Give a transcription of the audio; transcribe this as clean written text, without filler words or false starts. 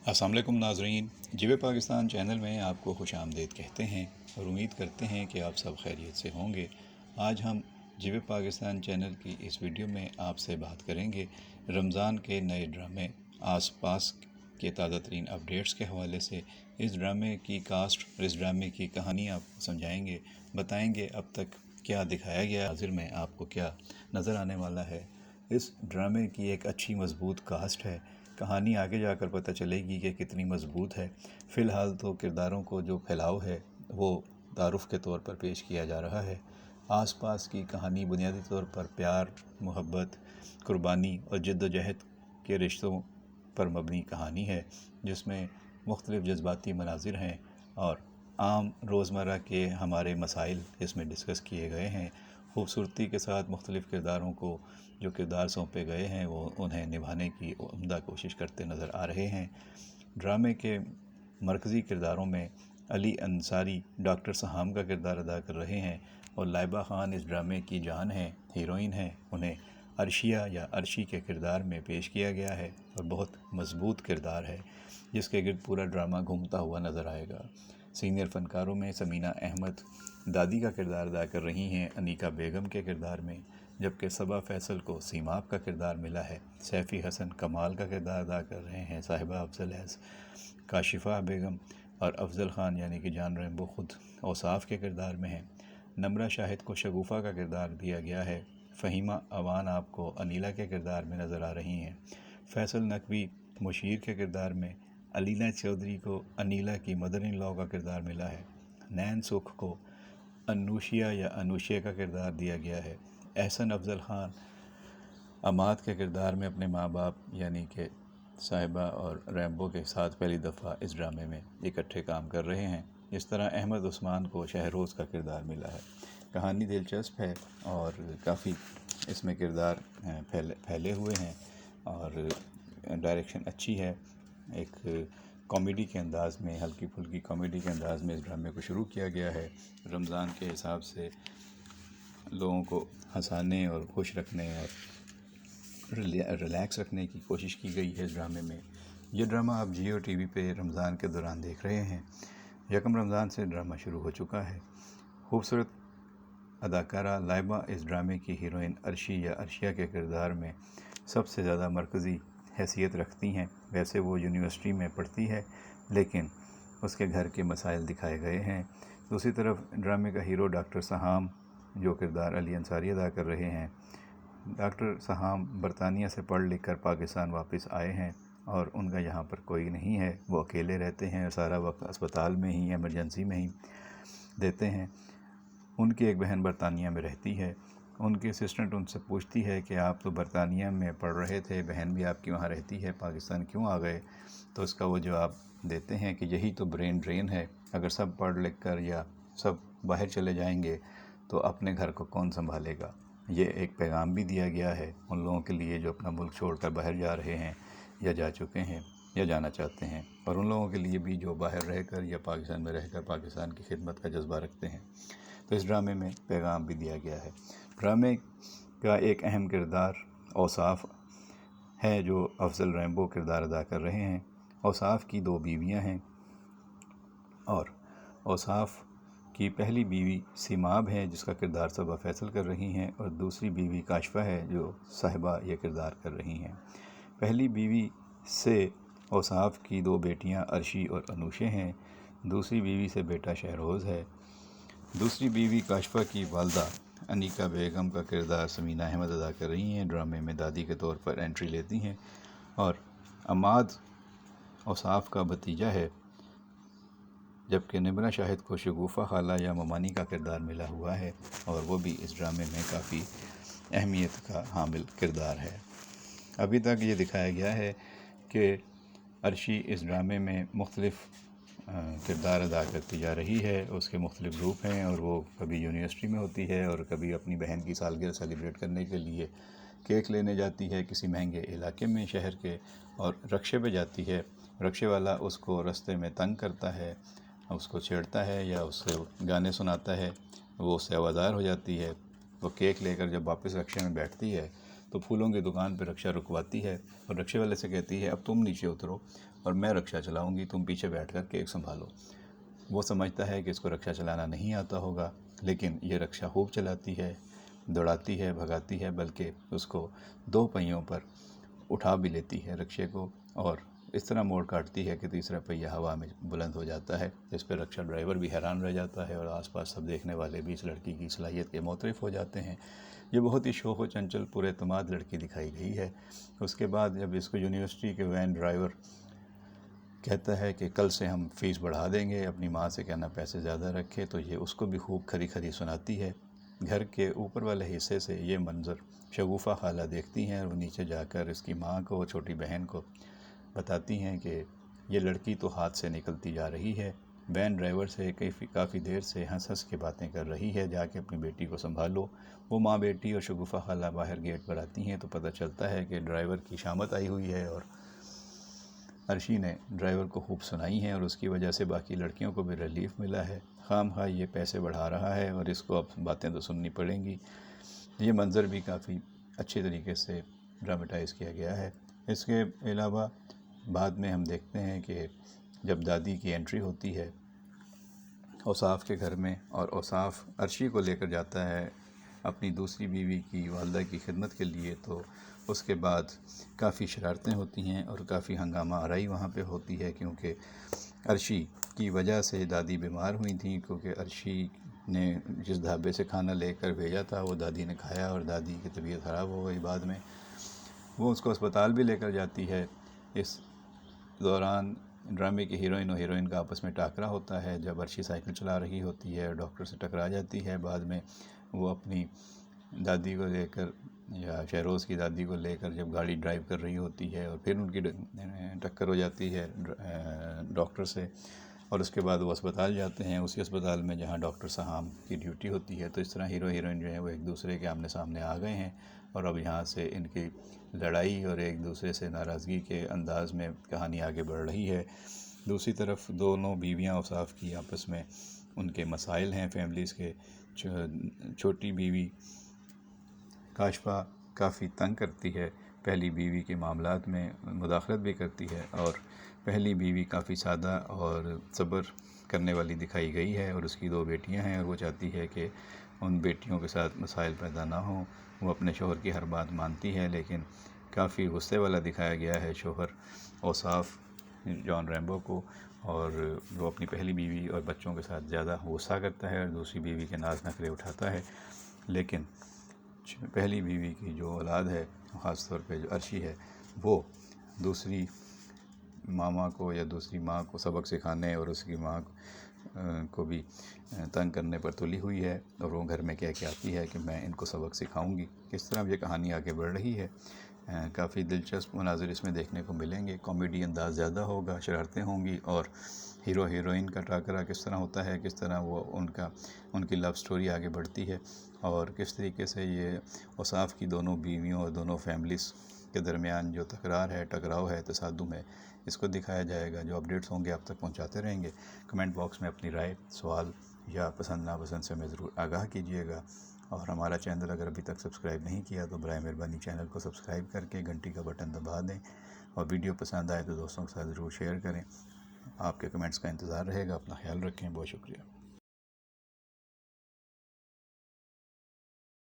अस्सलाम वालेकुम नाज़रीन, जीवे पाकिस्तान चैनल में आपको खुश आमदीद कहते हैं और उम्मीद करते हैं कि आप सब खैरियत से होंगे। आज हम जीवे पाकिस्तान चैनल की इस वीडियो में आपसे बात करेंगे रमज़ान के नए ड्रामे आस पास के ताज़ा तरीन अपडेट्स के हवाले से। इस ड्रामे की कास्ट और इस ड्रामे की कहानी आपको समझाएंगे, बताएंगे अब तक क्या दिखाया गया, हाजिर में आपको क्या नज़र आने वाला है। इस ड्रामे की एक अच्छी मजबूत कास्ट है, कहानी आगे जाकर पता चलेगी कि कितनी मजबूत है। फ़िलहाल तो किरदारों को जो फैलाव है वो तारुफ के तौर पर पेश किया जा रहा है। आसपास की कहानी बुनियादी तौर पर प्यार, मोहब्बत, कुर्बानी और जद्दोजहद के रिश्तों पर मबनी कहानी है, जिसमें मुख्तलिफ़ जज्बाती मनाजिर हैं और आम रोज़मर्रा के हमारे मसाइल इसमें डिस्कस किए गए हैं। खूबसूरती के साथ मुख्तलिफ़ किरदारों को जो किरदार सौंपे गए हैं वो उन्हें निभाने की उम्दा कोशिश करते नज़र आ रहे हैं। ड्रामे के मरकज़ी किरदारों में अली अंसारी डॉक्टर सहाम का किरदार अदा कर रहे हैं और लाइबा ख़ान इस ड्रामे की जान हैं, हीरोइन हैं। उन्हें अर्शिया या अर्शी के किरदार में पेश किया गया है और बहुत मजबूत किरदार है जिसके गिर्द पूरा ड्रामा घूमता हुआ नज़र आएगा। सीनियर फ़नकारों में समीना अहमद दादी का किरदार अदा कर रही हैं अनीका बेगम के किरदार में, जबकि सबा फैसल को सीमाब का किरदार मिला है। सैफ़ी हसन कमाल का किरदार अदा कर रहे हैं साहिबा अफजल हैज़। काशिफ़ा बेगम और अफजल ख़ान यानी कि जान रैम्बो खुद औसाफ के किरदार में हैं। नम्रा शाहिद को शगुफ़ा का किरदार दिया गया है। फ़हीमा अवान आपको अनीला के किरदार में नज़र आ रही हैं। फैसल नकवी मुशीर के किरदार में, अलीना चौधरी को अनीला की मदर इन लॉ का किरदार मिला है। नैन सुख को अनूशिया या अनूशिया का किरदार दिया गया है। एहसन अफजल ख़ान अमाद के किरदार में अपने माँ बाप यानी कि साहिबा और रैम्बो के साथ पहली दफ़ा इस ड्रामे में इकट्ठे काम कर रहे हैं। इस तरह अहमद उस्मान को शहरोज़ का किरदार मिला है। कहानी दिलचस्प है और काफ़ी इसमें किरदार फैले हुए हैं और डायरेक्शन अच्छी है। एक कॉमेडी के अंदाज़ में, हल्की फुल्की कॉमेडी के अंदाज़ में इस ड्रामे को शुरू किया गया है। रमज़ान के हिसाब से लोगों को हंसाने और खुश रखने और रिलैक्स रखने की कोशिश की गई है इस ड्रामे में। ये ड्रामा आप जियो टीवी पे रमज़ान के दौरान देख रहे हैं। यकम रमज़ान से ड्रामा शुरू हो चुका है। खूबसूरत अदाकारा लाइबा इस ड्रामे की हीरोइन अर्शी या अर्शिया के किरदार में सबसे ज़्यादा मरकज़ी हैसियत रखती हैं। वैसे वो यूनिवर्सिटी में पढ़ती है लेकिन उसके घर के मसाइल दिखाए गए हैं। दूसरी तरफ ड्रामे का हीरो डॉक्टर सहाम जो किरदार अली अंसारी अदा कर रहे हैं। डॉक्टर सहाम बरतानिया से पढ़ लिख कर पाकिस्तान वापस आए हैं और उनका यहाँ पर कोई नहीं है, वो अकेले रहते हैं और सारा वक्त अस्पताल में ही, एमरजेंसी में ही देते हैं। उनकी एक बहन बरतानिया में रहती है। उनकी असिस्टेंट उनसे पूछती है कि आप तो बरतानिया में पढ़ रहे थे, बहन भी आपकी वहाँ रहती है, पाकिस्तान क्यों आ गए? तो उसका वो जवाब देते हैं कि यही तो ब्रेन ड्रेन है, अगर सब पढ़ लिख कर या सब बाहर चले जाएंगे तो अपने घर को कौन संभालेगा। ये एक पैगाम भी दिया गया है उन लोगों के लिए जो अपना मुल्क छोड़कर बाहर जा रहे हैं या जा चुके हैं या जाना चाहते हैं, और उन लोगों के लिए भी जो बाहर रहकर या पाकिस्तान में रहकर पाकिस्तान की खिदमत का जज्बा रखते हैं। तो इस ड्रामे में पैगाम भी दिया गया है। ड्रामे का एक अहम किरदार औसाफ है जो अफजल रैम्बो किरदार अदा कर रहे हैं। औसाफ की दो बीवियां हैं और औसाफ की पहली बीवी सीमाब है जिसका किरदार सबा फैसल कर रही हैं और दूसरी बीवी काशिफ़ा है जो साहिबा ये किरदार कर रही हैं। पहली बीवी से औसाफ की दो बेटियां अर्शी और अनूशे हैं। दूसरी बीवी से बेटा शहरोज़ है। दूसरी बीवी काशिफ़ा की वालदा अनीका बेगम का किरदार समीना अहमद अदा कर रही हैं, ड्रामे में दादी के तौर पर एंट्री लेती हैं। और अमाद औसाफ का भतीजा है, जबकि निम्रा शाहिद को शगुफ़ा खाला या ममानी का किरदार मिला हुआ है और वो भी इस ड्रामे में काफ़ी अहमियत का हामिल किरदार है। अभी तक ये दिखाया गया है कि अर्शी इस ड्रामे में मुख्तलिफ़ किरदार अदा करती जा रही है। उसके मुख्तलिफ़ ग्रुप हैं और वो कभी यूनिवर्सिटी में होती है और कभी अपनी बहन की सालगिरह सेलिब्रेट करने के लिए केक लेने जाती है किसी महंगे इलाके में शहर के, और रक्शे पे जाती है। रक्शे वाला उसको रास्ते में तंग करता है, उसको छेड़ता है या उससे गाने सुनाता है, वो उससे आवाज़ार हो जाती है। वो केक लेकर जब वापस रक्शे में बैठती है तो پھولوں کی دکان پہ رکشہ رکواتی ہے اور رکشے والے سے کہتی ہے اب تم نیچے اترو اور میں رکشہ چلاؤں گی، تم پیچھے بیٹھ کر کیک سنبھالو۔ وہ سمجھتا ہے کہ اس کو رکشہ چلانا نہیں آتا ہوگا، لیکن یہ رکشہ خوب چلاتی ہے، دوڑاتی ہے، بھگاتی ہے، بلکہ اس کو 2 پہیوں پر اٹھا بھی لیتی ہے رکشے کو، اور اس طرح موڑ کاٹتی ہے کہ تیسرا پہیہ ہوا میں بلند ہو جاتا ہے، جس پہ رکشہ ڈرائیور بھی حیران رہ جاتا ہے اور آس پاس سب دیکھنے والے بھی اس لڑکی کی صلاحیت کے معترف ہو جاتے ہیں۔ یہ بہت ہی شوخ و چنچل پر اعتماد لڑکی دکھائی گئی ہے۔ اس کے بعد جب اس کو یونیورسٹی کے وین ڈرائیور کہتا ہے کہ کل سے ہم فیس بڑھا دیں گے، اپنی ماں سے کہنا پیسے زیادہ رکھے، تو یہ اس کو بھی خوب کھری کھری سناتی ہے۔ گھر کے اوپر والے حصے سے یہ منظر شگوفہ خالہ دیکھتی ہیں اور وہ نیچے جا کر اس کی ماں کو، چھوٹی بہن کو بتاتی ہیں کہ یہ لڑکی تو ہاتھ سے نکلتی جا رہی ہے، وین ڈرائیور سے کافی دیر سے ہنس ہنس کے باتیں کر رہی ہے، جا کے اپنی بیٹی کو سنبھالو۔ وہ ماں بیٹی اور شگوفہ خالہ باہر گیٹ پر آتی ہیں تو پتہ چلتا ہے کہ ڈرائیور کی شامت آئی ہوئی ہے اور عرشی نے ڈرائیور کو خوب سنائی ہیں اور اس کی وجہ سے باقی لڑکیوں کو بھی ریلیف ملا ہے۔ خواہ مخواہ یہ پیسے بڑھا رہا ہے اور اس کو اب باتیں تو سننی پڑیں گی۔ یہ منظر بھی کافی اچھے طریقے سے ڈرامٹائز کیا گیا ہے۔ اس کے علاوہ بعد میں ہم دیکھتے ہیں کہ جب دادی کی انٹری ہوتی ہے اوصاف کے گھر میں، اور اوصاف عرشی کو لے کر جاتا ہے اپنی دوسری بیوی کی والدہ کی خدمت کے لیے، تو اس کے بعد کافی شرارتیں ہوتی ہیں اور کافی ہنگامہ آرائی وہاں پہ ہوتی ہے، کیونکہ عرشی کی وجہ سے دادی بیمار ہوئی تھیں، کیونکہ عرشی نے جس ڈھابے سے کھانا لے کر بھیجا تھا وہ دادی نے کھایا اور دادی کی طبیعت خراب ہو گئی بعد میں۔ وہ اس کو اسپتال بھی لے کر جاتی ہے۔ اس دوران ڈرامے کے ہیروئن اور ہیروئن کا آپس میں ٹاکرا ہوتا ہے، جب عرشی سائیکل چلا رہی ہوتی ہے اور ڈاکٹر سے ٹکرا جاتی ہے۔ بعد میں وہ اپنی دادی کو لے کر، یا شہروز کی دادی کو لے کر جب گاڑی ڈرائیو کر رہی ہوتی ہے اور پھر ان کی ٹکر ہو جاتی ہے ڈاکٹر سے، اور اس کے بعد وہ اسپتال جاتے ہیں، اسی اسپتال میں جہاں ڈاکٹر سہام کی ڈیوٹی ہوتی ہے۔ تو اس طرح ہیرو ہیروئن جو ہیں وہ ایک دوسرے کے آمنے سامنے آ گئے ہیں، اور اب یہاں سے ان کی لڑائی اور ایک دوسرے سے ناراضگی کے انداز میں کہانی آگے بڑھ رہی ہے۔ دوسری طرف دونوں بیویاں اوصاف کی آپس میں ان کے مسائل ہیں فیملیز کے۔ چھوٹی بیوی کاشفا کافی تنگ کرتی ہے، پہلی بیوی کے معاملات میں مداخلت بھی کرتی ہے، اور پہلی بیوی کافی سادہ اور صبر کرنے والی دکھائی گئی ہے، اور اس کی 2 بیٹیاں ہیں اور وہ چاہتی ہے کہ ان بیٹیوں کے ساتھ مسائل پیدا نہ ہوں۔ وہ اپنے شوہر کی ہر بات مانتی ہے، لیکن کافی غصے والا دکھایا گیا ہے شوہر اوصاف جان ریمبو کو، اور وہ اپنی پہلی بیوی اور بچوں کے ساتھ زیادہ غصہ کرتا ہے اور دوسری بیوی کے ناز نخرے اٹھاتا ہے۔ لیکن پہلی بیوی کی جو اولاد ہے، خاص طور پہ جو عرشی ہے، وہ دوسری ماما کو یا دوسری ماں کو سبق سکھانے اور اس کی ماں کو بھی تنگ کرنے پر تلی ہوئی ہے، اور وہ گھر میں کہہ کے آتی ہے کہ میں ان کو سبق سکھاؤں گی۔ کس طرح یہ کہانی آگے بڑھ رہی ہے، کافی دلچسپ مناظر اس میں دیکھنے کو ملیں گے۔ کامیڈی انداز زیادہ ہوگا، شرارتیں ہوں گی، اور ہیرو ہیروئن کا ٹاکرا کس طرح ہوتا ہے، کس طرح وہ ان کی لو سٹوری آگے بڑھتی ہے، اور کس طریقے سے یہ اوصاف کی دونوں بیویوں اور دونوں فیملیز کے درمیان جو تکرار ہے، ٹکراؤ ہے، تصادم ہے، اس کو دکھایا جائے گا۔ جو اپڈیٹس ہوں گے آپ تک پہنچاتے رہیں گے۔ کمنٹ باکس میں اپنی رائے، سوال یا پسند ناپسند سے ہمیں ضرور آگاہ کیجیے گا، اور ہمارا چینل اگر ابھی تک سبسکرائب نہیں کیا تو برائے مہربانی چینل کو سبسکرائب کر کے گھنٹی کا بٹن دبا دیں، اور ویڈیو پسند آئے تو دوستوں کے ساتھ ضرور شیئر کریں۔ آپ کے کمنٹس کا انتظار رہے گا۔ اپنا خیال رکھیں، بہت شکریہ۔